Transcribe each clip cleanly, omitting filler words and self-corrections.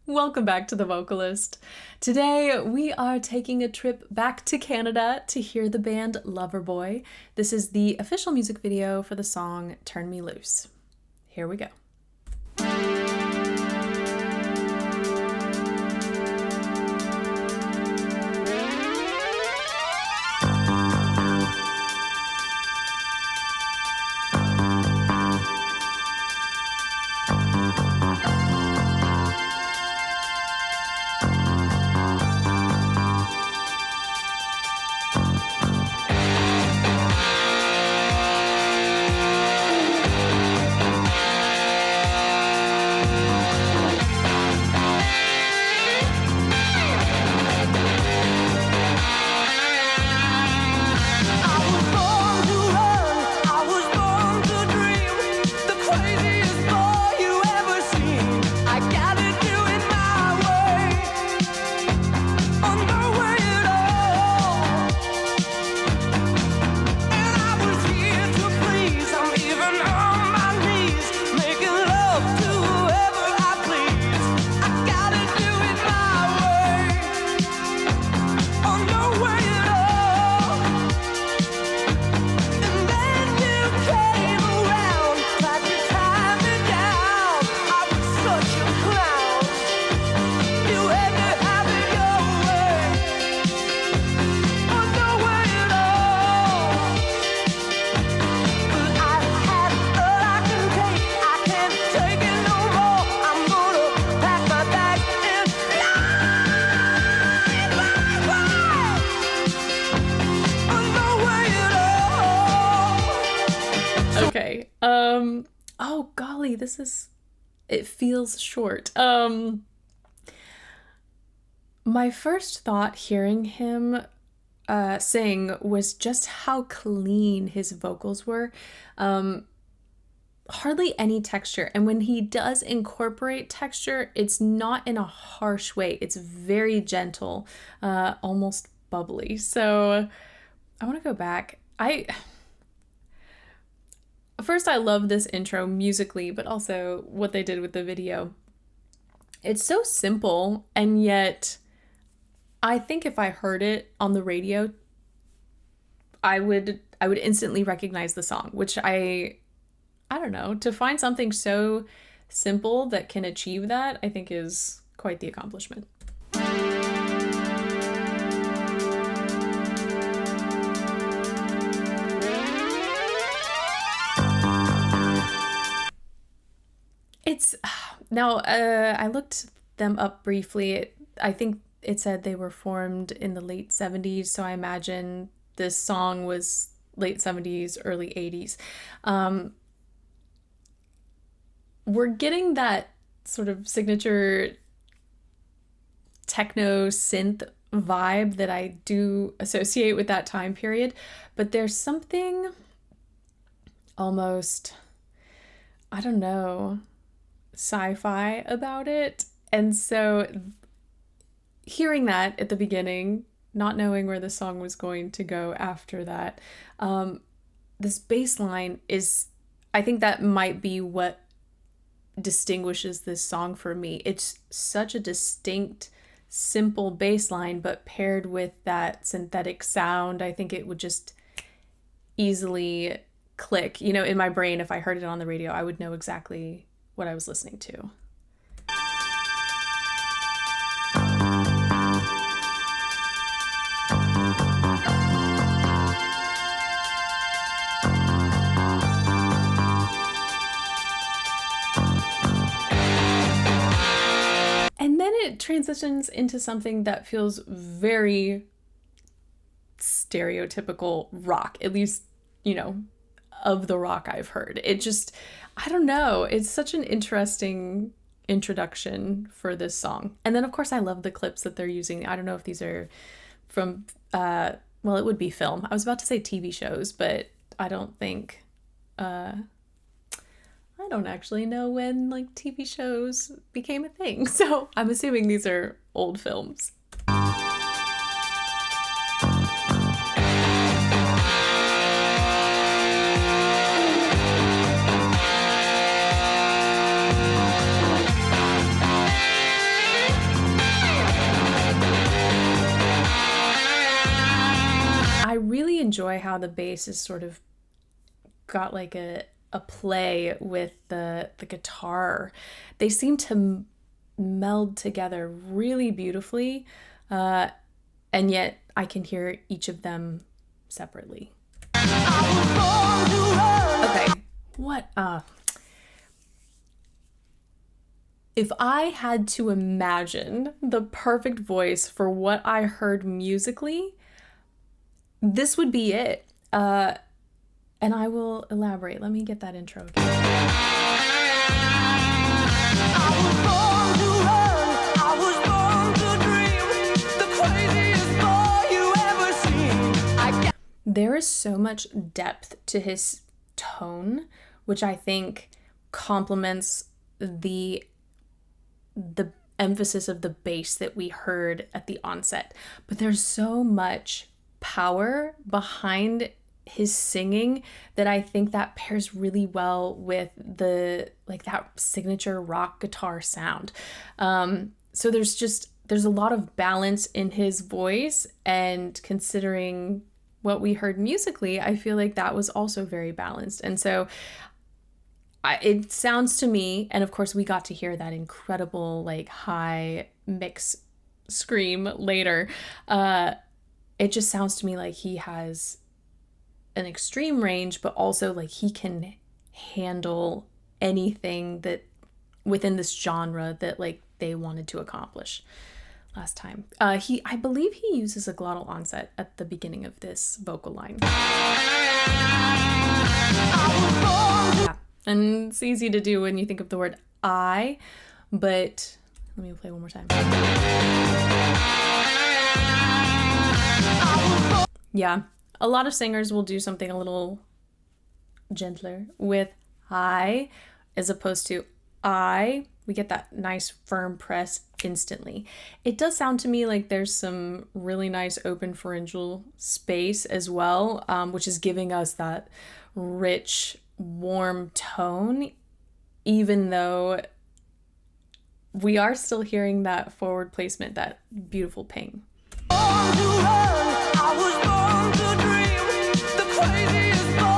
Welcome back to The Vocalist. Today we are taking a trip back to Canada to hear the band Loverboy. This is the official music video for the song Turn Me Loose. Here we go. Okay. Oh golly, it feels short. My first thought hearing him sing was just how clean his vocals were. Hardly any texture. And when he does incorporate texture, it's not in a harsh way. It's very gentle, almost bubbly. So I want to go back. First, I love this intro musically, but also what they did with the video. It's so simple, and yet I think if I heard it on the radio, I would instantly recognize the song, which I don't know, to find something so simple that can achieve that, I think is quite the accomplishment. Now, I looked them up briefly. I think it said they were formed in the late 70s, so I imagine this song was late 70s, early 80s. We're getting that sort of signature techno synth vibe that I do associate with that time period, but there's something almost, I don't know, sci-fi about it. And so hearing that at the beginning, not knowing where the song was going to go after that, this bass line is, I think that might be what distinguishes this song for me. It's such a distinct, simple bass line, but paired with that synthetic sound, I think it would just easily click. You know, in my brain, if I heard it on the radio, I would know exactly what I was listening to. And then it transitions into something that feels very stereotypical rock, at least, you know, of the rock I've heard. It just, I don't know, it's such an interesting introduction for this song. And then of course I love the clips that they're using. I don't know if these are from, well, it would be film. I was about to say TV shows, but I don't think, I don't actually know when like TV shows became a thing. So I'm assuming these are old films. enjoy how the bass is sort of got like a play with the guitar. They seem to meld together really beautifully, and yet I can hear each of them separately. Okay, what if I had to imagine the perfect voice for what I heard musically, this would be it. And I will elaborate. Let me get that intro again. There is so much depth to his tone, which I think complements the emphasis of the bass that we heard at the onset. But there's so much power behind his singing that I think that pairs really well with the like that signature rock guitar sound. So there's a lot of balance in his voice, and considering what we heard musically, I feel like that was also very balanced. And so it sounds to me, and of course we got to hear that incredible like high mix scream later. It just sounds to me like he has an extreme range, but also like he can handle anything that within this genre that like they wanted to accomplish last time. I believe he uses a glottal onset at the beginning of this vocal line. Yeah. And it's easy to do when you think of the word I, but let me play one more time. Yeah, a lot of singers will do something a little gentler with I as opposed to I. We get that nice firm press instantly. It does sound to me like there's some really nice open pharyngeal space as well, which is giving us that rich, warm tone, even though we are still hearing that forward placement, that beautiful ping.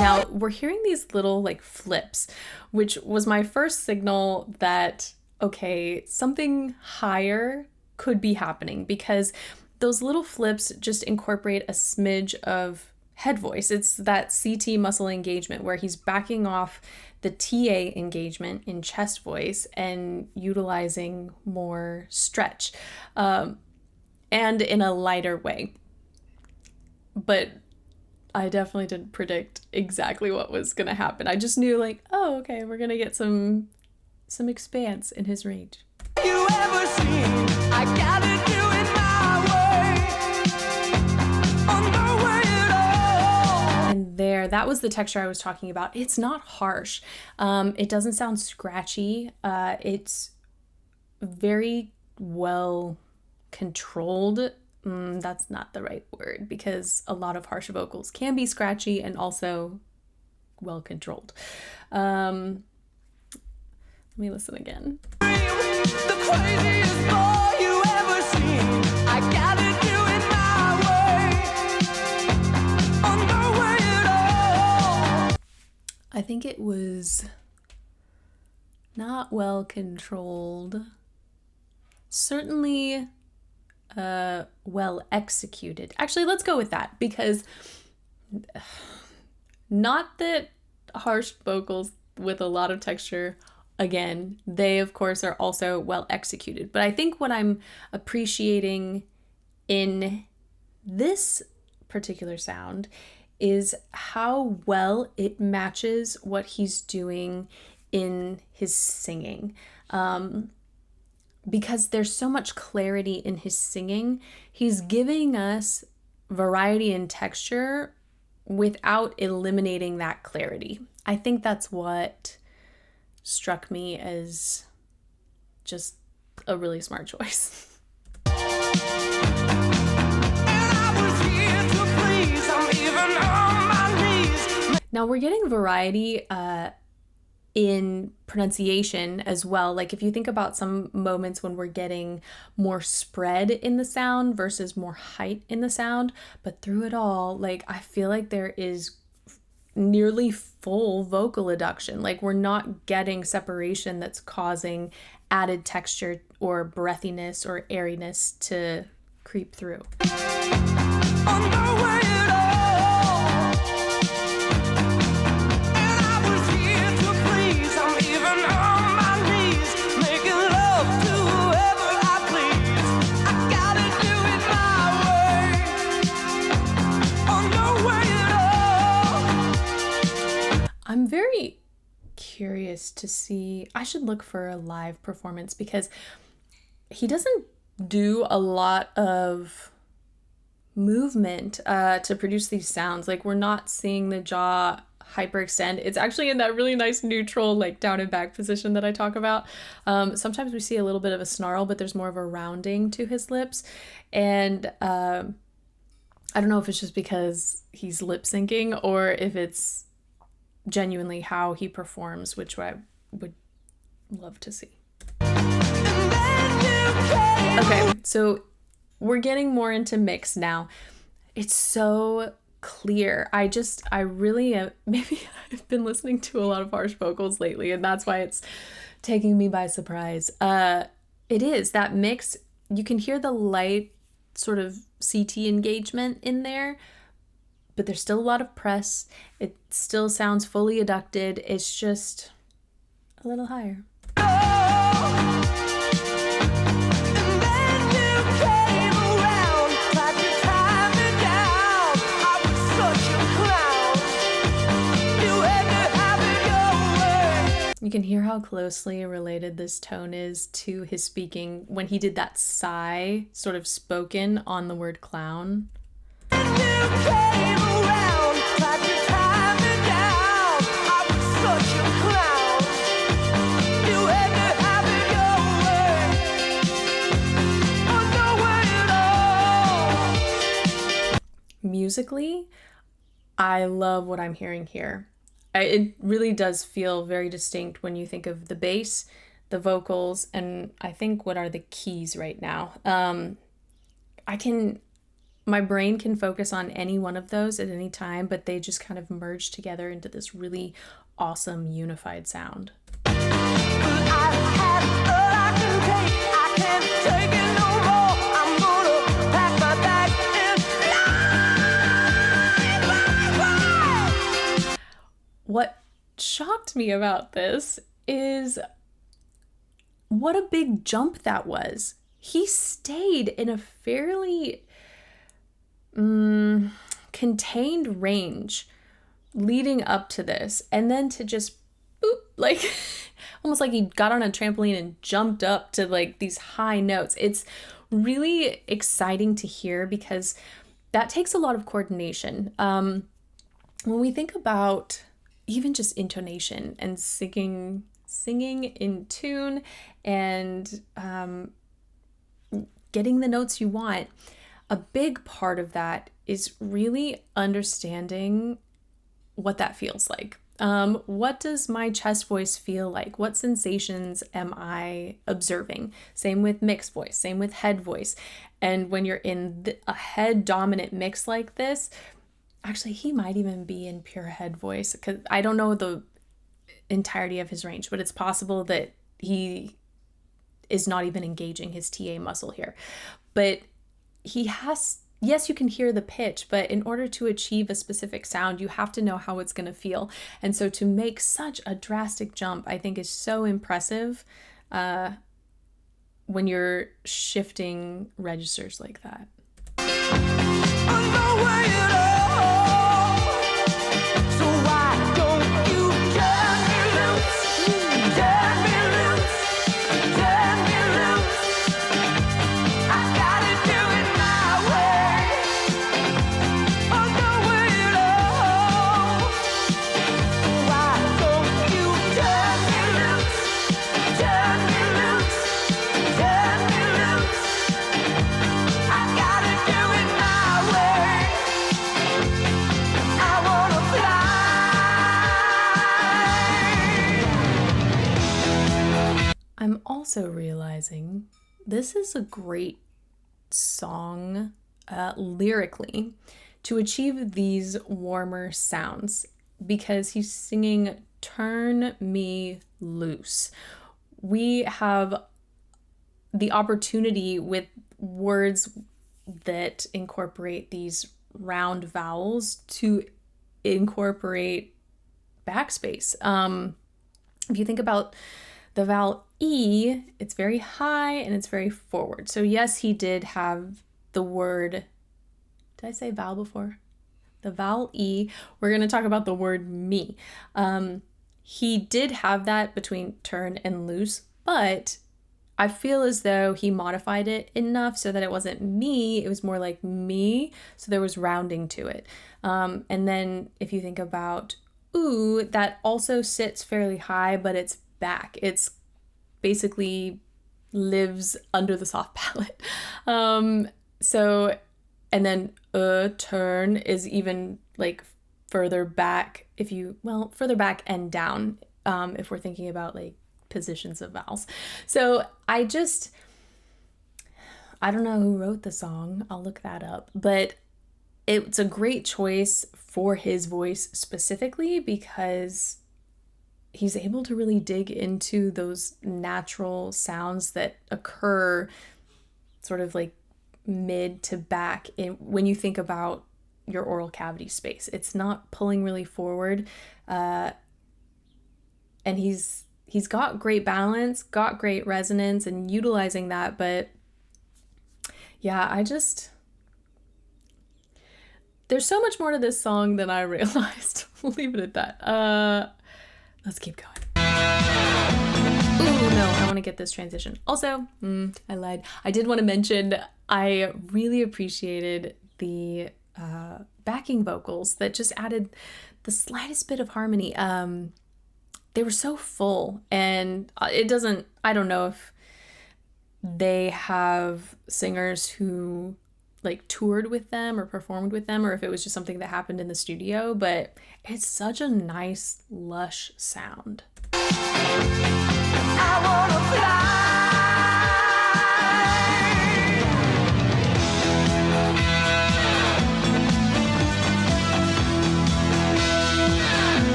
Now we're hearing these little like flips, which was my first signal that, okay, something higher could be happening, because those little flips just incorporate a smidge of head voice. It's that CT muscle engagement where he's backing off the TA engagement in chest voice and utilizing more stretch, and in a lighter way. But I definitely didn't predict exactly what was going to happen. I just knew like, oh, okay, we're going to get some expanse in his range. You ever seen, I gotta do it my way. And there, that was the texture I was talking about. It's not harsh. It doesn't sound scratchy. It's very well controlled. That's not the right word, because a lot of harsh vocals can be scratchy and also well controlled. Let me listen again. The craziest boy you ever seen. I gotta do it my way. Underway it all. I think it was not well controlled. Certainly well executed. Actually, let's go with that, because not that harsh vocals with a lot of texture, again, they of course are also well executed. But I think what I'm appreciating in this particular sound is how well it matches what he's doing in his singing. Because there's so much clarity in his singing, he's giving us variety and texture without eliminating that clarity. I think that's what struck me as just a really smart choice. Now we're getting variety in pronunciation as well. Like if you think about some moments when we're getting more spread in the sound versus more height in the sound, but through it all, like I feel like there is nearly full vocal adduction. Like we're not getting separation that's causing added texture or breathiness or airiness to creep through. I'm very curious to see, I should look for a live performance because he doesn't do a lot of movement to produce these sounds. Like we're not seeing the jaw hyperextend. It's actually in that really nice neutral, like down and back position that I talk about. Sometimes we see a little bit of a snarl, but there's more of a rounding to his lips. And I don't know if it's just because he's lip syncing or if it's genuinely how he performs, which I would love to see. Okay, so we're getting more into mix now. It's so clear. I really maybe I've been listening to a lot of harsh vocals lately, and that's why it's taking me by surprise. It is that mix. You can hear the light sort of CT engagement in there, but there's still a lot of press. It still sounds fully adducted. It's just a little higher. You can hear how closely related this tone is to his speaking when he did that sigh, sort of spoken on the word clown. Musically, I love what I'm hearing here. It really does feel very distinct when you think of the bass, the vocals, and I think what are the keys right now. My brain can focus on any one of those at any time, but they just kind of merge together into this really awesome unified sound. What shocked me about this is what a big jump that was. He stayed in a fairly contained range leading up to this, and then to just boop, like almost like he got on a trampoline and jumped up to like these high notes. It's really exciting to hear because that takes a lot of coordination. When we think about even just intonation and singing in tune and getting the notes you want, a big part of that is really understanding what that feels like. What does my chest voice feel like? What sensations am I observing? Same with mixed voice, same with head voice. And when you're in a head dominant mix like this, actually, he might even be in pure head voice because I don't know the entirety of his range, but it's possible that he is not even engaging his TA muscle here. But he has, yes, you can hear the pitch, but in order to achieve a specific sound, you have to know how it's going to feel. And so to make such a drastic jump, I think is so impressive when you're shifting registers like that. I got also realizing this is a great song lyrically to achieve these warmer sounds, because he's singing "Turn Me Loose." We have the opportunity with words that incorporate these round vowels to incorporate backspace. If you think about the vowel E, it's very high and it's very forward. So yes, he did have the word, did I say vowel before? The vowel E. We're going to talk about the word me. He did have that between turn and loose, but I feel as though he modified it enough so that it wasn't me, it was more like me, so there was rounding to it. And then if you think about ooh, that also sits fairly high, but it's back. It's basically lives under the soft palate. So, and then turn is even like further back further back and down, if we're thinking about like positions of vowels. So I don't know who wrote the song. I'll look that up, but it's a great choice for his voice specifically because he's able to really dig into those natural sounds that occur sort of like mid to back when you think about your oral cavity space. It's not pulling really forward, and he's got great balance, got great resonance, and utilizing that. But yeah, there's so much more to this song than I realized. We'll leave it at that. Let's keep going. Ooh, no, I want to get this transition. Also, I lied. I did want to mention I really appreciated the backing vocals that just added the slightest bit of harmony. They were so full, and I don't know if they have singers who like toured with them or performed with them, or if it was just something that happened in the studio, but it's such a nice, lush sound. I wanna fly.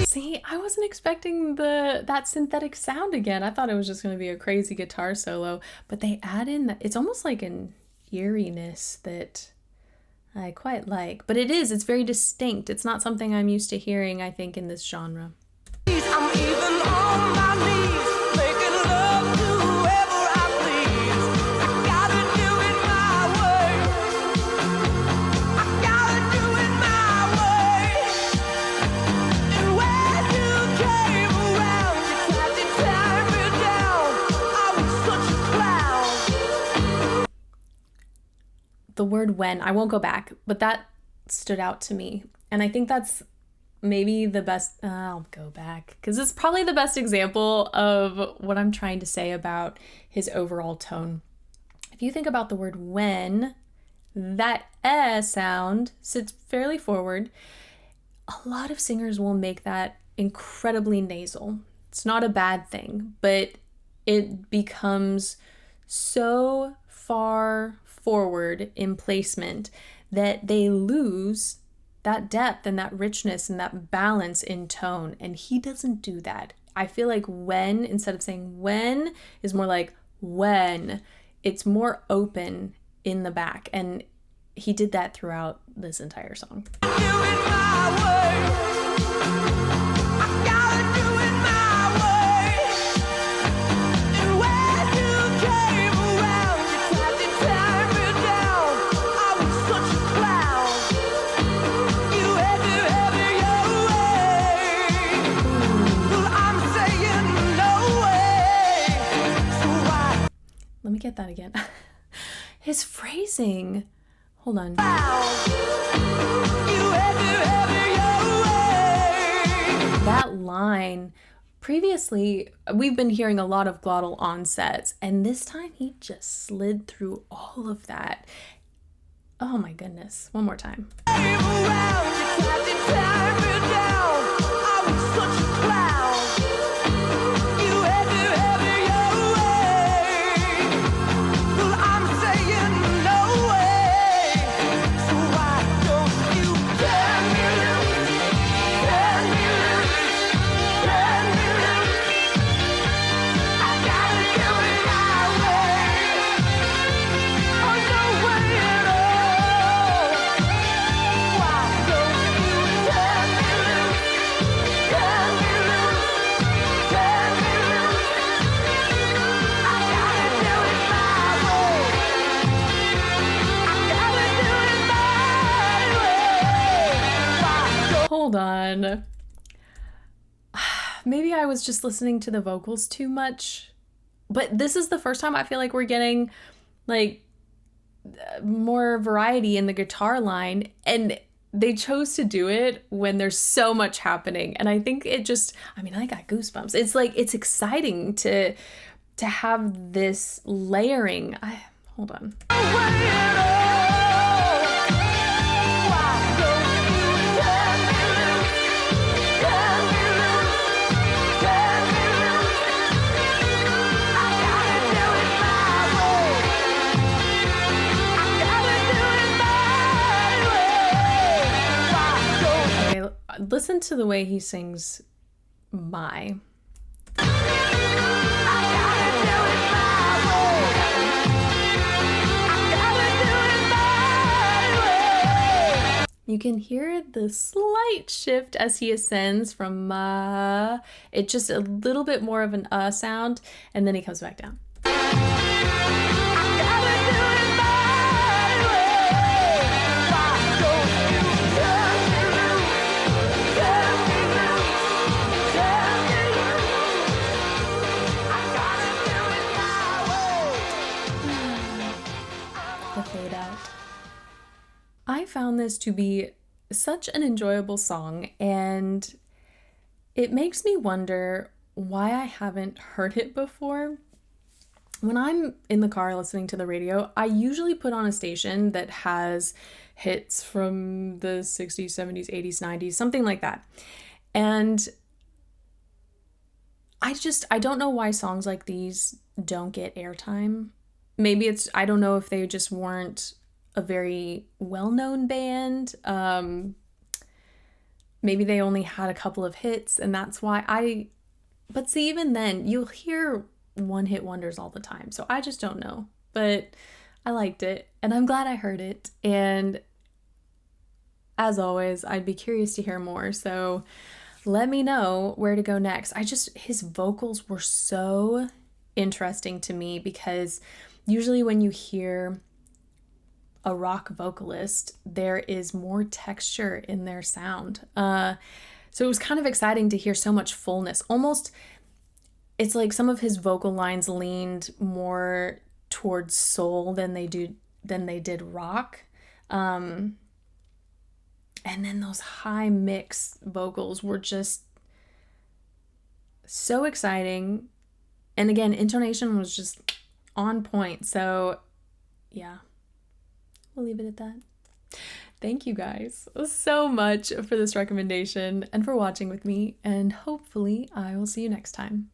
See, I wasn't expecting that synthetic sound again. I thought it was just going to be a crazy guitar solo, but they add in that it's almost like an eeriness that I quite like. But it's very distinct. It's not something I'm used to hearing, I think, in this genre. I'm even on my knees, making love to whoever I please. I gotta do it my way. I gotta do it my way. And when you came around, you tried to tie me down. I was such a clown. The word when, I won't go back, but that stood out to me. And I think that's maybe the best, I'll go back, because it's probably the best example of what I'm trying to say about his overall tone. If you think about the word when, that sound sits fairly forward. A lot of singers will make that incredibly nasal. It's not a bad thing, but it becomes so far forward in placement that they lose that depth and that richness and that balance in tone. And he doesn't do that. I feel like when, instead of saying when, is more like when. It's more open in the back. And he did that throughout this entire song. Let me get that again. His phrasing. Hold on. That line, previously, we've been hearing a lot of glottal onsets, and this time he just slid through all of that. Oh my goodness. One more time. Hold on. Maybe I was just listening to the vocals too much, but this is the first time I feel like we're getting like more variety in the guitar line, and they chose to do it when there's so much happening. And I think it just, I mean, I got goosebumps. It's like, it's exciting to have this layering. Hold on. Listen to the way he sings my. You can hear the slight shift as he ascends from ma. It's just a little bit more of an sound, and then he comes back down. The fade out. I found this to be such an enjoyable song, and it makes me wonder why I haven't heard it before. When I'm in the car listening to the radio, I usually put on a station that has hits from the 60s, 70s, 80s, 90s, something like that. And I don't know why songs like these don't get airtime. Maybe I don't know if they just weren't a very well-known band. Maybe they only had a couple of hits, and that's why but see, even then, you'll hear one-hit wonders all the time, so I just don't know. But I liked it, and I'm glad I heard it, and as always, I'd be curious to hear more, so let me know where to go next. His vocals were so interesting to me, because usually when you hear a rock vocalist, there is more texture in their sound. So it was kind of exciting to hear so much fullness. Almost, it's like some of his vocal lines leaned more towards soul than they did rock. And then those high mix vocals were just so exciting. And again, intonation was just on point. So yeah, we'll leave it at that. Thank you guys so much for this recommendation and for watching with me, and hopefully I will see you next time.